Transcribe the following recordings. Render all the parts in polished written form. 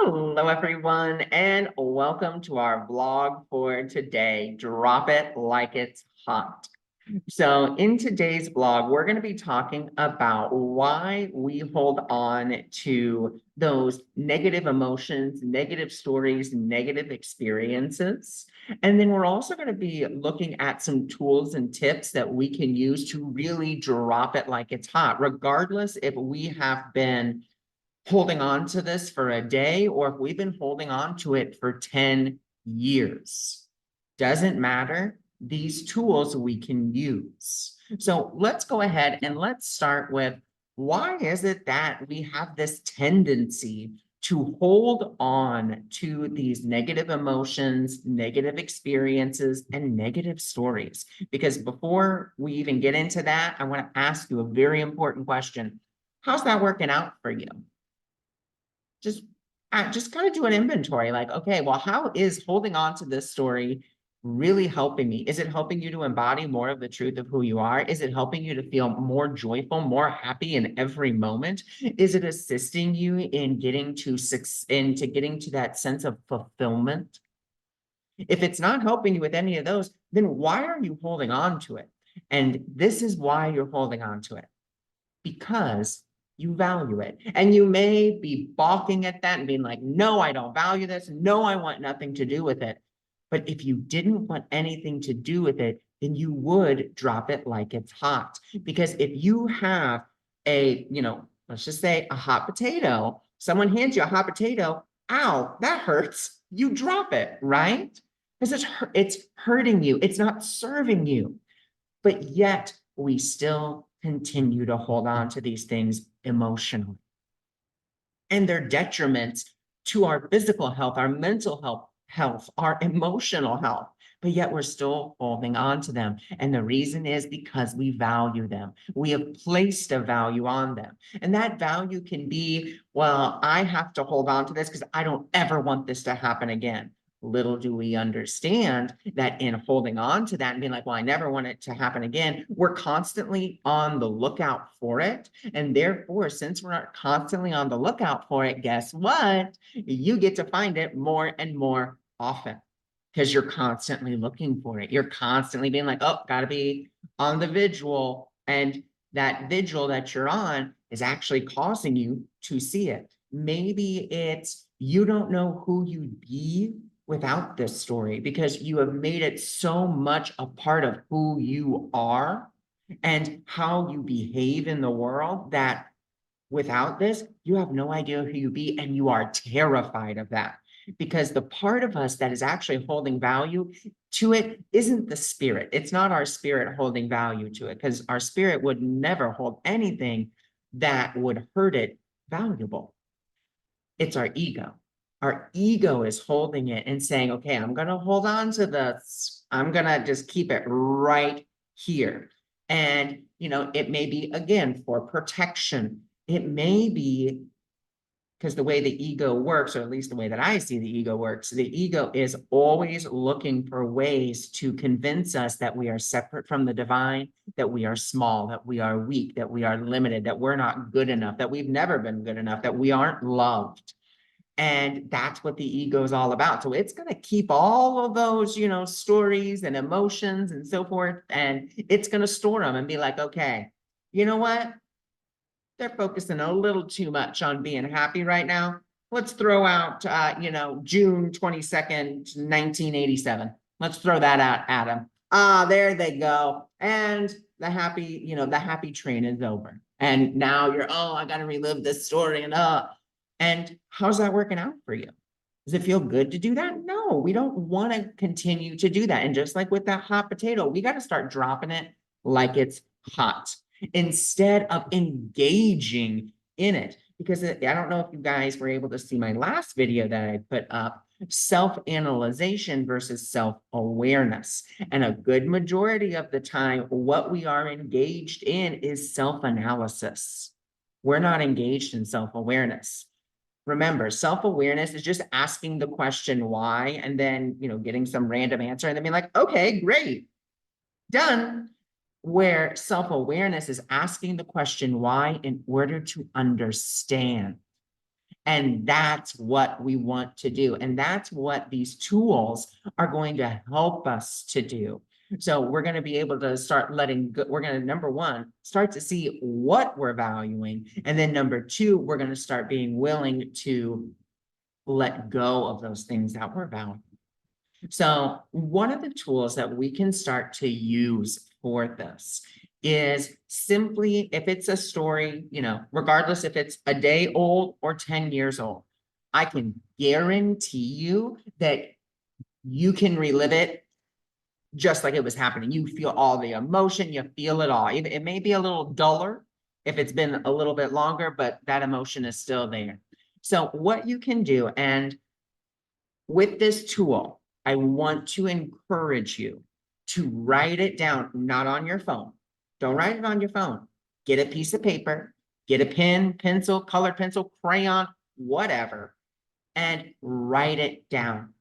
Hello, everyone, and welcome to our vlog for today. Drop it like it's hot. So, in today's vlog, we're going to be talking about why we hold on to those negative emotions, negative stories, negative experiences. And then we're also going to be looking at some tools and tips that we can use to really drop it like it's hot, regardless if we have been holding on to this for a day or if we've been holding on to it for 10 years. Doesn't matter. These tools we can use. So let's go ahead and let's start with why is it that we have this tendency to hold on to these negative emotions, negative experiences, and negative stories? Because before we even get into that, I want to ask you a very important question. How's that working out for you? Just just kind of do an inventory, like, okay, well, how is holding on to this story really helping me? Is it helping you to embody more of the truth of who you are? Is it helping you to feel more joyful, more happy in every moment? Is it assisting you in getting to that sense of fulfillment? If it's not helping you with any of those, then why are you holding on to it? And this is why you're holding on to it, because you value it. And you may be balking at that and being like, no, I don't value this. No, I want nothing to do with it. But if you didn't want anything to do with it, then you would drop it like it's hot. Because if you have let's just say a hot potato, someone hands you a hot potato, ow, that hurts. You drop it, right? Because it's hurting you. It's not serving you. But yet we still continue to hold on to these things emotionally. And they're detriments to our physical health, our mental health, our emotional health. But yet we're still holding on to them. And the reason is because we value them. We have placed a value on them. And that value can be, well, I have to hold on to this because I don't ever want this to happen again. Little do we understand that in holding on to that and being like, well, I never want it to happen again, we're constantly on the lookout for it. And therefore, since we're not constantly on the lookout for it, guess what? You get to find it more and more often because you're constantly looking for it. You're constantly being like, oh, got to be on the vigil. And that vigil that you're on is actually causing you to see it. Maybe it's you don't know who you'd be without this story because you have made it so much a part of who you are and how you behave in the world that without this, you have no idea who you be and you are terrified of that. Because the part of us that is actually holding value to it isn't the spirit. It's not our spirit holding value to it because our spirit would never hold anything that would hurt it valuable. It's our ego. Our ego is holding it and saying, okay, I'm going to hold on to this. I'm going to just keep it right here. And, it may be, again, for protection. It may be because the way the ego works, or at least the way that I see the ego works, the ego is always looking for ways to convince us that we are separate from the divine, that we are small, that we are weak, that we are limited, that we're not good enough, that we've never been good enough, that we aren't loved. And that's what the ego is all about. So it's going to keep all of those, stories and emotions and so forth, and it's going to store them and be like, okay, you know what? They're focusing a little too much on being happy right now. Let's throw out, June 22nd, 1987. Let's throw that out at them. There they go. And the happy train is over. And now I got to relive this story and how's that working out for you? Does it feel good to do that? No, we don't want to continue to do that. And just like with that hot potato, we got to start dropping it like it's hot instead of engaging in it. Because I don't know if you guys were able to see my last video that I put up, self-analyzation versus self-awareness. And a good majority of the time, what we are engaged in is self-analysis. We're not engaged in self-awareness. Remember, self-awareness is just asking the question why, and then, getting some random answer and then being like, okay, great, done. Where self-awareness is asking the question why in order to understand. And that's what we want to do. And that's what these tools are going to help us to do. So we're going to be able to start letting go. We're going to, number one, start to see what we're valuing. And then number two, we're going to start being willing to let go of those things that we're valuing. So one of the tools that we can start to use for this is simply, if it's a story, regardless if it's a day old or 10 years old, I can guarantee you that you can relive it just like it was happening. You feel all the emotion, you feel it all. It may be a little duller if it's been a little bit longer, but that emotion is still there. So what you can do, and with this tool, I want to encourage you to write it down, not on your phone. Don't write it on your phone. Get a piece of paper, get a pen, pencil, colored pencil, crayon, whatever, and write it down.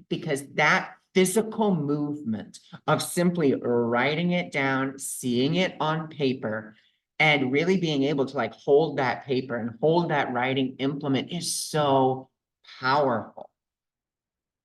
Because that physical movement of simply writing it down, seeing it on paper, and really being able to hold that paper and hold that writing implement is so powerful.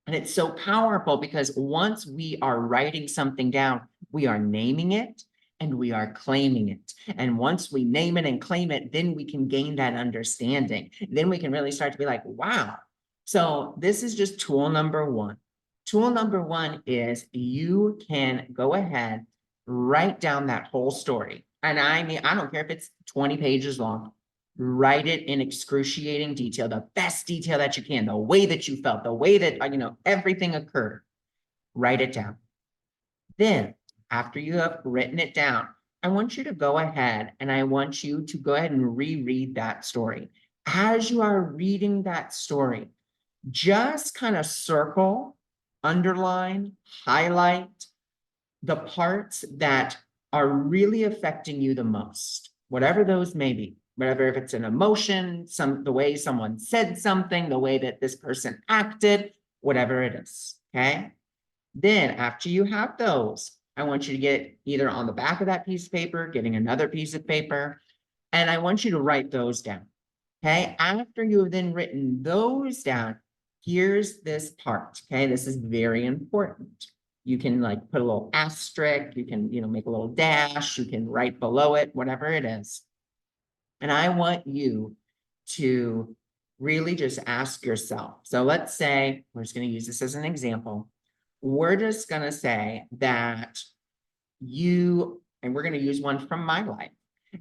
And it's so powerful because once we are writing something down, we are naming it and we are claiming it. And once we name it and claim it, then we can gain that understanding. Then we can really start to be like, wow. So this is just tool number one. Tool number one is you can go ahead, write down that whole story. And I mean, I don't care if it's 20 pages long. Write it in excruciating detail, the best detail that you can, the way that you felt, the way that, everything occurred. Write it down. Then, after you have written it down, I want you to go ahead and I want you to go ahead and reread that story. As you are reading that story, just kind of circle, underline, highlight the parts that are really affecting you the most, whatever those may be. Whatever, if it's an emotion, the way someone said something, the way that this person acted, whatever it is, okay? Then after you have those, I want you to get either on the back of that piece of paper, getting another piece of paper, and I want you to write those down, okay? After you have then written those down, here's this part, okay? This is very important. You can put a little asterisk, you can, make a little dash, you can write below it, whatever it is. And I want you to really just ask yourself. So let's say, we're just going to use this as an example. We're just going to say that and we're going to use one from my life.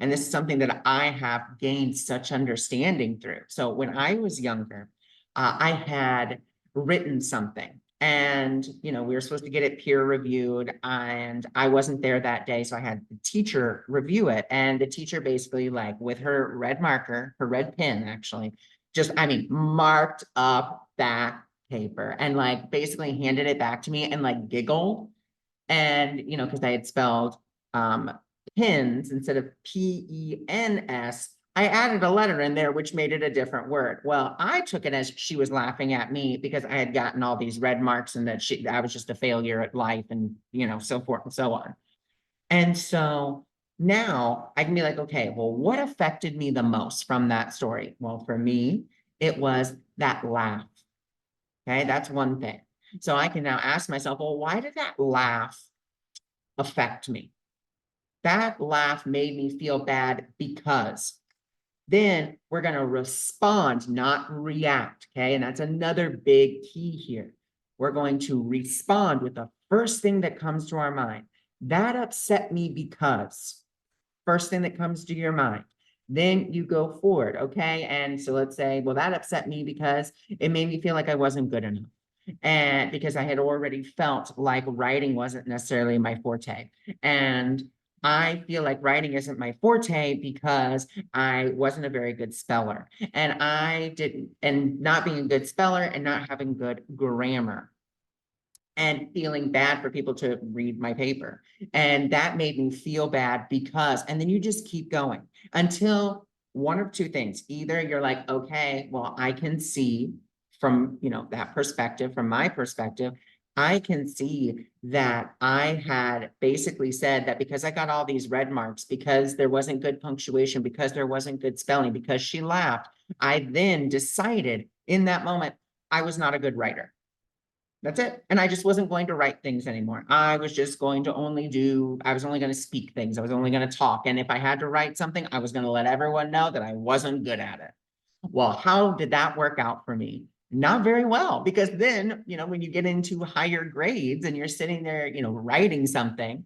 And this is something that I have gained such understanding through. So when I was younger, I had written something. And, we were supposed to get it peer reviewed and I wasn't there that day. So I had the teacher review it. And the teacher basically with her red marker, her red pen actually, marked up that paper and basically handed it back to me and giggled. And, because I had spelled pins instead of P-E-N-S, I added a letter in there, which made it a different word. Well, I took it as she was laughing at me because I had gotten all these red marks and that I was just a failure at life and, so forth and so on. And so now I can be like, okay, well, what affected me the most from that story? Well, for me, it was that laugh. Okay, that's one thing. So I can now ask myself, well, why did that laugh affect me? That laugh made me feel bad because. Then we're going to respond, not react, okay? And that's another big key here. We're going to respond with the first thing that comes to our mind. That upset me because. First thing that comes to your mind. Then you go forward, okay? And so let's say, well, that upset me because it made me feel like I wasn't good enough. And because I had already felt like writing wasn't necessarily my forte. And I feel like writing isn't my forte because I wasn't a very good speller. And not being a good speller and not having good grammar. And feeling bad for people to read my paper. And that made me feel bad because, and then you just keep going until one of two things. Either you're like, okay, well, I can see from, that perspective, from my perspective, I can see that I had basically said that because I got all these red marks, because there wasn't good punctuation, because there wasn't good spelling, because she laughed, I then decided in that moment, I was not a good writer. That's it. And I just wasn't going to write things anymore. I was just going to I was only going to speak things. I was only going to talk. And if I had to write something, I was going to let everyone know that I wasn't good at it. Well, how did that work out for me? Not very well, because then, when you get into higher grades and you're sitting there, writing something,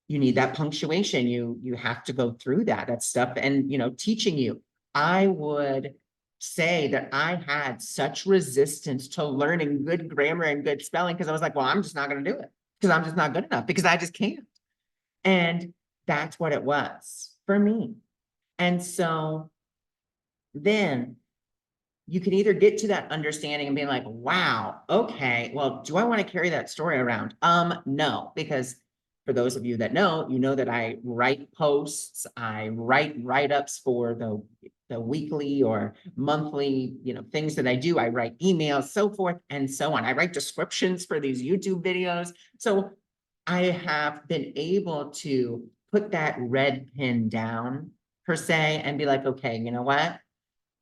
you need that punctuation. You have to go through that stuff. And, teaching you, I would say that I had such resistance to learning good grammar and good spelling because I was like, well, I'm just not going to do it because I'm just not good enough because I just can't. And that's what it was for me. And so then you can either get to that understanding and be like, wow, okay, well, do I want to carry that story around? No, because for those of you that know, you know that I write posts, I write write-ups for the weekly or monthly, things that I do. I write emails, so forth and so on. I write descriptions for these YouTube videos. So I have been able to put that red pin down per se and be like, okay, you know what?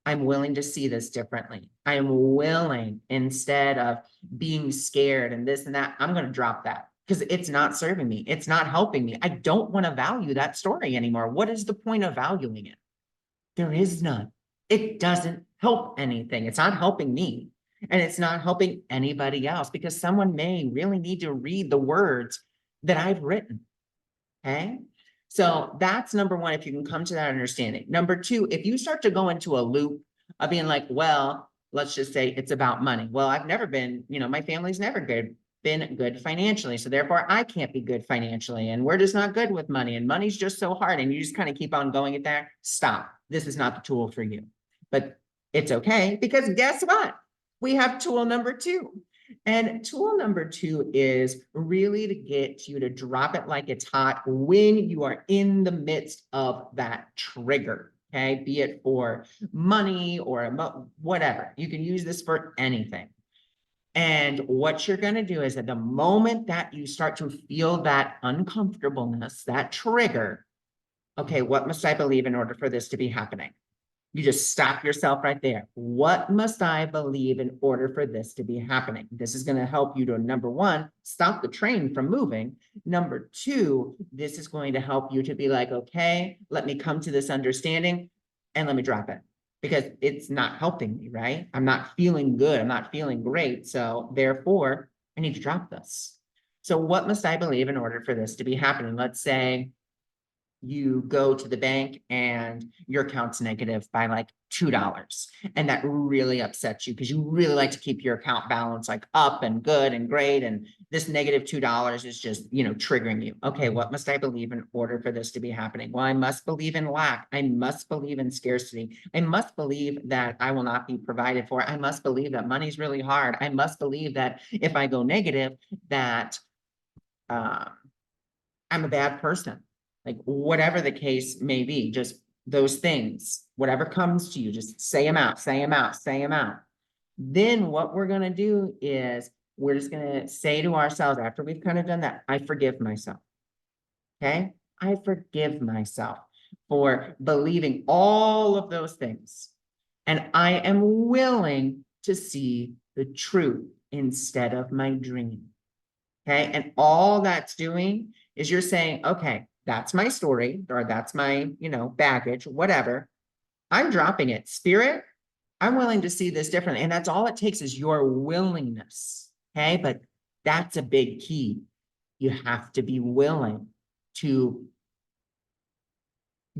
I'm willing to see this differently. I'm willing, instead of being scared and this and that, I'm going to drop that because it's not serving me. It's not helping me. I don't want to value that story anymore. What is the point of valuing it? There is none. It doesn't help anything. It's not helping me. And it's not helping anybody else because someone may really need to read the words that I've written. Okay. So that's number one, if you can come to that understanding. Number two, if you start to go into a loop of being like, well, let's just say it's about money. Well, I've never been, my family's never been good financially. So therefore I can't be good financially. And we're just not good with money. And money's just so hard. And you just kind of keep on going at that. Stop. This is not the tool for you. But it's okay, because guess what? We have tool number two. And tool number two is really to get you to drop it like it's hot when you are in the midst of that trigger, okay? Be it for money or whatever. You can use this for anything. And what you're going to do is at the moment that you start to feel that uncomfortableness, that trigger, okay, what must I believe in order for this to be happening? You just stop yourself right there. What must I believe in order for this to be happening? This is going to help you to, number one, stop the train from moving. Number two, this is going to help you to be like, okay, let me come to this understanding and let me drop it because it's not helping me, right? I'm not feeling good. I'm not feeling great. So therefore, I need to drop this. So what must I believe in order for this to be happening? Let's say you go to the bank and your account's negative by like $2. And that really upsets you because you really like to keep your account balance like up and good and great. And this negative $2 is just, triggering you. Okay, what must I believe in order for this to be happening? Well, I must believe in lack. I must believe in scarcity. I must believe that I will not be provided for. I must believe that money's really hard. I must believe that if I go negative, that I'm a bad person. Like whatever the case may be, just those things, whatever comes to you, just say them out, say them out, say them out. Then what we're going to do is we're just going to say to ourselves after we've kind of done that, I forgive myself. Okay. I forgive myself for believing all of those things. And I am willing to see the truth instead of my dream. Okay. And all that's doing is you're saying, okay, that's my story, or that's my, baggage, whatever. I'm dropping it. Spirit, I'm willing to see this differently. And that's all it takes is your willingness. Okay. But that's a big key. You have to be willing to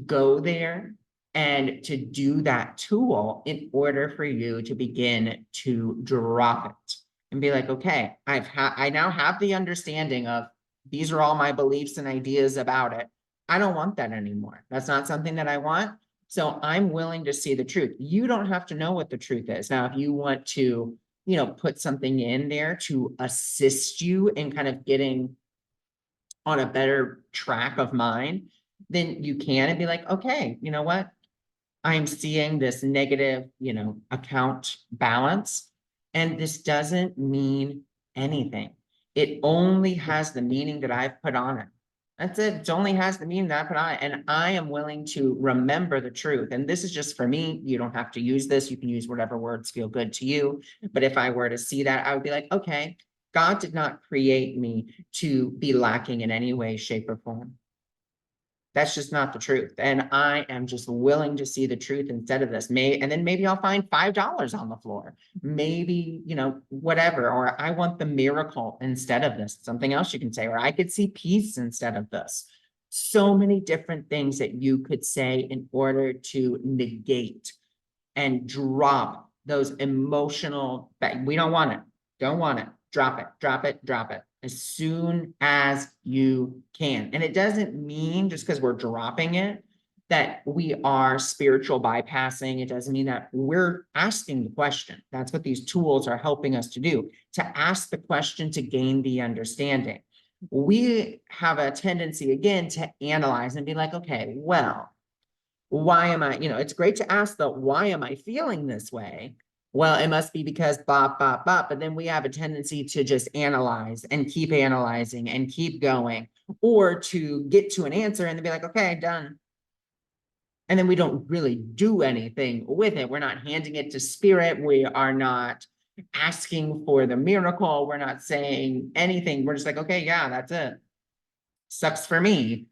go there and to do that tool in order for you to begin to drop it and be like, okay, I now have the understanding of these are all my beliefs and ideas about it. I don't want that anymore. That's not something that I want. So I'm willing to see the truth. You don't have to know what the truth is. Now, if you want to, put something in there to assist you in kind of getting on a better track of mind, then you can and be like, okay, you know what? I'm seeing this negative, account balance, and this doesn't mean anything. It only has the meaning that I've put on it. That's it. It only has the meaning that I put on it. And I am willing to remember the truth. And this is just for me. You don't have to use this. You can use whatever words feel good to you. But if I were to see that, I would be like, okay, God did not create me to be lacking in any way, shape, or form. That's just not the truth. And I am just willing to see the truth instead of this. And then maybe I'll find $5 on the floor. Maybe, whatever. Or I want the miracle instead of this. Something else you can say. Or I could see peace instead of this. So many different things that you could say in order to negate and drop those emotional, we don't want it. Don't want it. Drop it, drop it, drop it as soon as you can. And it doesn't mean just because we're dropping it that we are spiritual bypassing. It doesn't mean that we're asking the question. That's what these tools are helping us to do, to ask the question to gain the understanding. We have a tendency, again, to analyze and be like, okay, well, why am I, it's great to ask the, why am I feeling this way? Well, it must be because bop, bop, bop. But then we have a tendency to just analyze and keep analyzing and keep going, or to get to an answer and then be like, okay, done. And then we don't really do anything with it. We're not handing it to spirit. We are not asking for the miracle. We're not saying anything. We're just like, okay, yeah, that's it. Sucks for me.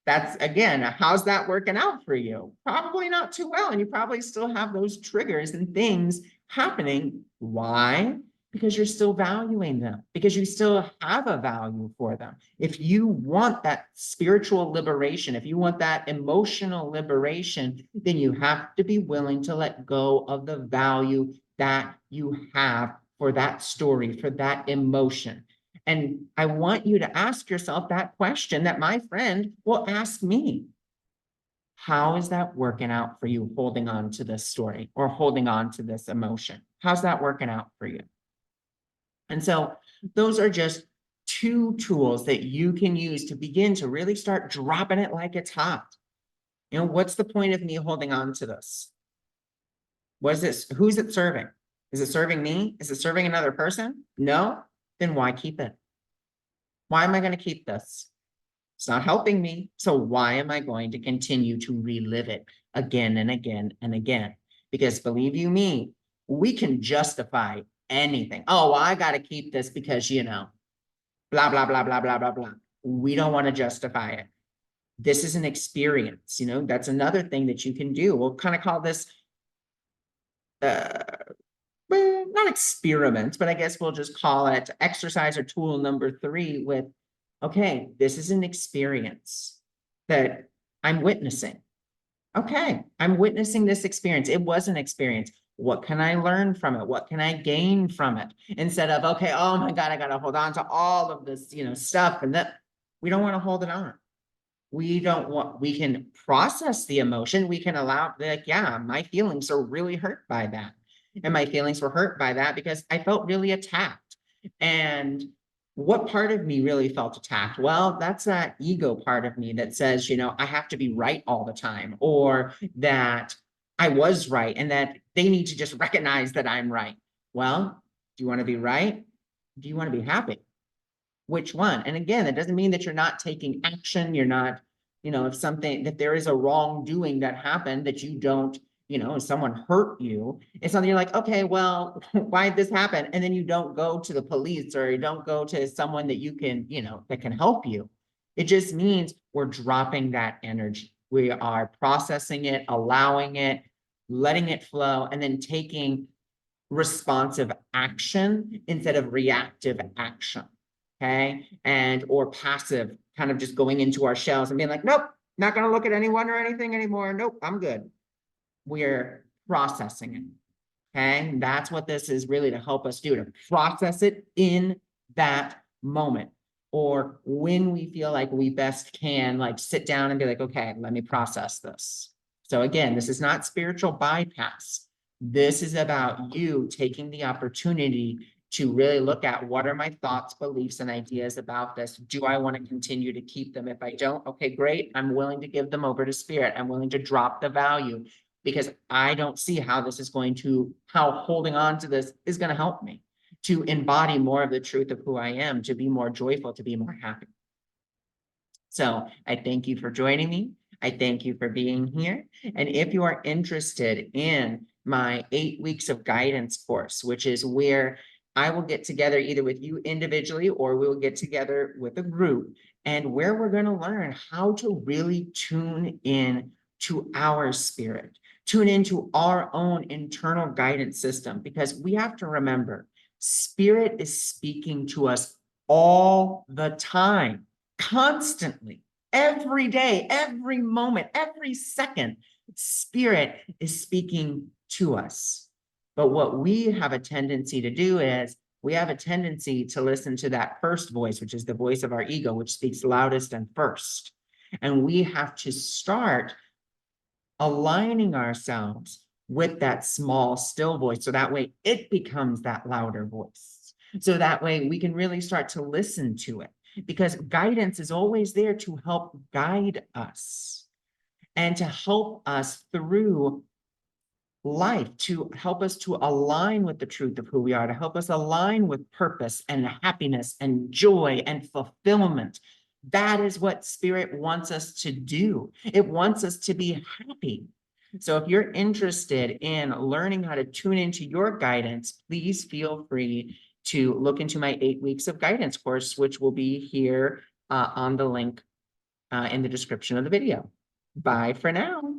That's, again, how's that working out for you? Probably not too well. And you probably still have those triggers and things happening. Why? Because you're still valuing them, because you still have a value for them. If you want that spiritual liberation, if you want that emotional liberation, then you have to be willing to let go of the value that you have for that story, for that emotion. And I want you to ask yourself that question that my friend will ask me. How is that working out for you, holding on to this story or holding on to this emotion? How's that working out for you? And so those are just two tools that you can use to begin to really start dropping it like it's hot. What's the point of me holding on to this? What is this? Who's it serving? Is it serving me? Is it serving another person? No? Then why keep it? Why am I going to keep this? It's not helping me. So why am I going to continue to relive it again and again and again? Because believe you me, we can justify anything. Oh, well, I got to keep this because, blah, blah, blah, blah, blah, blah, blah. We don't want to justify it. This is an experience. That's another thing that you can do. We'll kind of call this, not experiment, but I guess we'll just call it exercise or tool number 3 with, okay, this is an experience that I'm witnessing. Okay, I'm witnessing this experience. It was an experience. What can I learn from it? What can I gain from it? Instead of, okay, oh my God, I got to hold on to all of this, stuff. And that we don't want to hold it on. We can process the emotion. We can allow, like, yeah, my feelings are really hurt by that. And my feelings were hurt by that because I felt really attacked. And what part of me really felt attacked? Well, that's that ego part of me that says, I have to be right all the time, or that I was right and that they need to just recognize that I'm right. Well, do you want to be right? Do you want to be happy? Which one? And again, that doesn't mean that you're not taking action. You're not, if there is a wrongdoing that happened that you don't, if someone hurt you, it's something you're like, okay, well, why did this happen? And then you don't go to the police, or you don't go to someone that you can, that can help you. It just means we're dropping that energy. We are processing it, allowing it, letting it flow, and then taking responsive action instead of reactive action. Okay. Or passive, kind of just going into our shells and being like, nope, not going to look at anyone or anything anymore. Nope, I'm good. We're processing it. Okay. And that's what this is really to help us do, to process it in that moment, or when we feel like we best can, like, sit down and be like, okay, let me process this. So again, this is not spiritual bypass. This is about you taking the opportunity to really look at, what are my thoughts, beliefs, and ideas about this? Do I want to continue to keep them? If I don't, okay, great. I'm willing to give them over to spirit. I'm willing to drop the value, because I don't see how holding on to this is going to help me to embody more of the truth of who I am, to be more joyful, to be more happy. So I thank you for joining me. I thank you for being here. And if you are interested in my 8 weeks of guidance course, which is where I will get together either with you individually or we will get together with a group, and where we're going to learn how to really tune in to our spirit, tune into our own internal guidance system, because we have to remember spirit is speaking to us all the time, constantly, every day, every moment, every second. Spirit is speaking to us. But what we have a tendency to do is we have a tendency to listen to that first voice, which is the voice of our ego, which speaks loudest and first. And we have to start aligning ourselves with that small, still voice. So that way it becomes that louder voice. So that way we can really start to listen to it, because guidance is always there to help guide us and to help us through life, to help us to align with the truth of who we are, to help us align with purpose and happiness and joy and fulfillment. That is what spirit wants us to do. It wants us to be happy. So if you're interested in learning how to tune into your guidance, please feel free to look into my 8 weeks of guidance course, which will be here on the link in the description of the video. Bye for now.